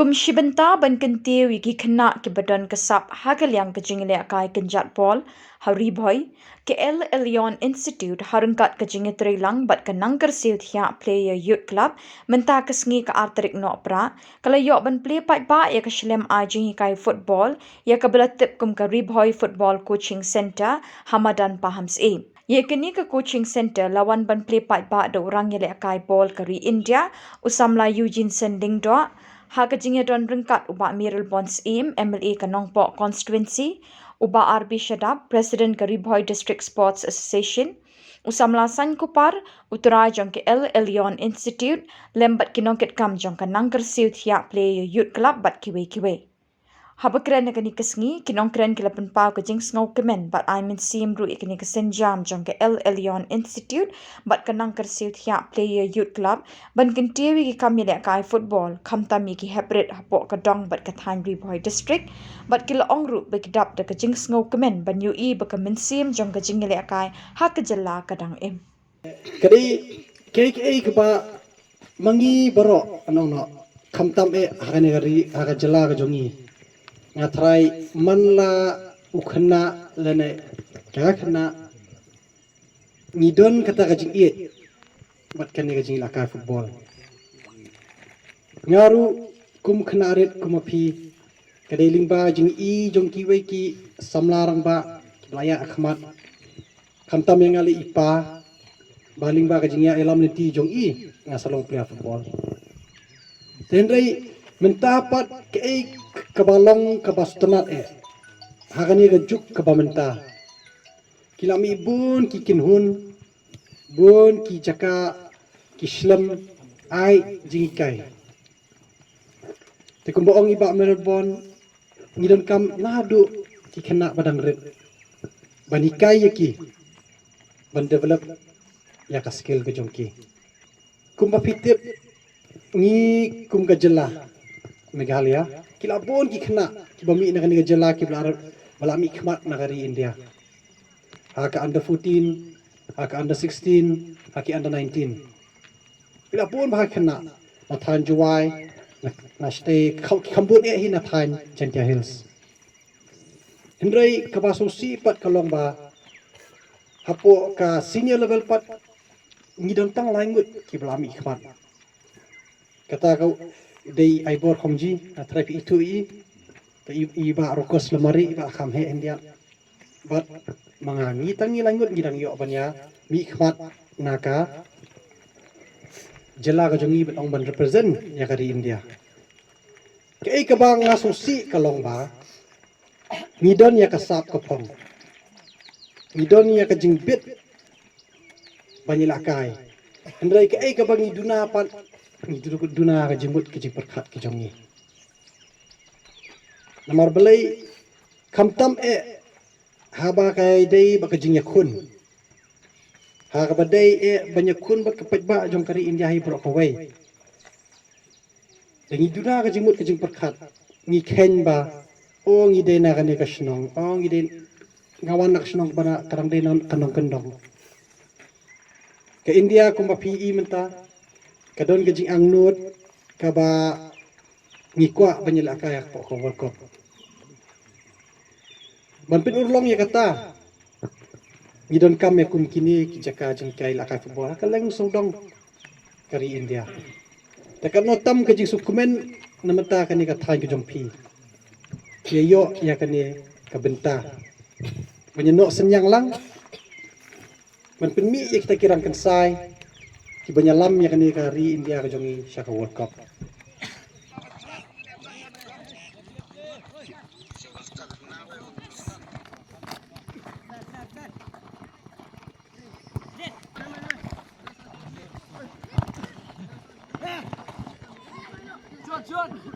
Kum shibenta ban kentiu igi kena ke badan kesap hagaliang ke jingile akai kenjat bol hari boy ke El-Elyon Institute harungkat ke jingitri lang bat ke Nangkyrsiew Thiah Player Youth Club menta ke sengi ke arterik no pra kalau yok ban play Peit ba ya ke Shlem Jinghikai football ya ke belatip kum ke Riboy Football Coaching Center Hamadan Pahams A. Ye kini ke coaching center lawan ban play Peit ba do orang yele akai bol kari India usamla Eugene Sending do ha ke jinge don rengkat uba Mirrol Bonds Aim MLA ke Nongpok constituency uba RB Shadab President ke Riboy District Sports Association usamla san kupar utara jong ke El-Elyon Institute lembat kinongket kam jong ke Nangkyrsiew Thiah Player Youth Club bat kiwe Habakren kini kesengi kinongkren kila penpau ke jing sngau kemen bat I min sim ru ikini kesenjam jong ke El-Elyon Institute bat ke Nangkyrsiew Thiah Player Youth Club ban kentiwi ki kami lek kai football kamtami ki hebrit hapok ke dong bat ke Than Riboy District bat kila ongru bekidap de ke jing sngau kemen ban ui be ke min sim jong ke jing lek kai ha ke jela kadang em kadi ke ba mangi baro anong no kamtam hakane gari haka jela ga jongi ngatrai manla ukhna lene kakna ngidon kata ka jing bat kan ga jing laka football ngaru kum khna ret kum phi kadai lingba jing jong ki wei ki samlarang ba laya akhmat kamtam yang ali ipa baling ba ka jing ya elam niti jong ngasalong play football tenrai mentapat ke kabalong kabastanat hakani gajuk kabamenta kilami bun ki kinhun bun ki jaka ki Shlem ai Jinghikai te kumboong iba Melbourne ngidon kam nadu ki kena badang red banikai yaki ban develop ya ka skill ke jongki kumba fitip ni kum ka jela Meghalaya kila bon ki kena ki bami nak ni jela ki balami khmat nagari India haka under 14 haka under 16 haki under 19 kila bon bah kena na than juwai na stay khambut hi na than Nangkyrsiew Hills hindrai kabasosi pat kalong ba hapo ka senior level pat ngidon tang langut ki balami khmat kata kau dei aibor khomji na trai itu iba rokos lemari iba kham he India bat mangangi tangi langut ngidang yo banya mi khmat naka jela ka jongi bet ong ban represent ya kari India ke ka bang ngasosi kalong ba ngidon ya kasap kopong ngidon ya ka jingbit banyilakai andrai ke ka bang iduna pat ni duna ka jimut ki perkhat ki jongi namar belai kamtam haba kai dei baka jing yakun ha ka badai banyak kun bak kepet ba jong kari India hi pro kawai dengi duna ka jimut ki jing perkhat ni ken ba o ngi de na ka ne ka shnong o ngi de ngawan nak shnong bana karang de non kanong kendong ke India kumba PE menta kadon ke jing angnut ka ba ngikwa banyela kaya ko World Cup banpin urlong ya kata ngidon kam kum kini ki jaka Jinghikai la ka football ka leng sodong kari India takan notam ke jing sukumen namata kani ka thai ke jongpi yo ya kani ka benta banyak senyang lang banpin mi ya kita kirang kensai ki banyalam ya kani kari India ka jongi syaka World Cup John.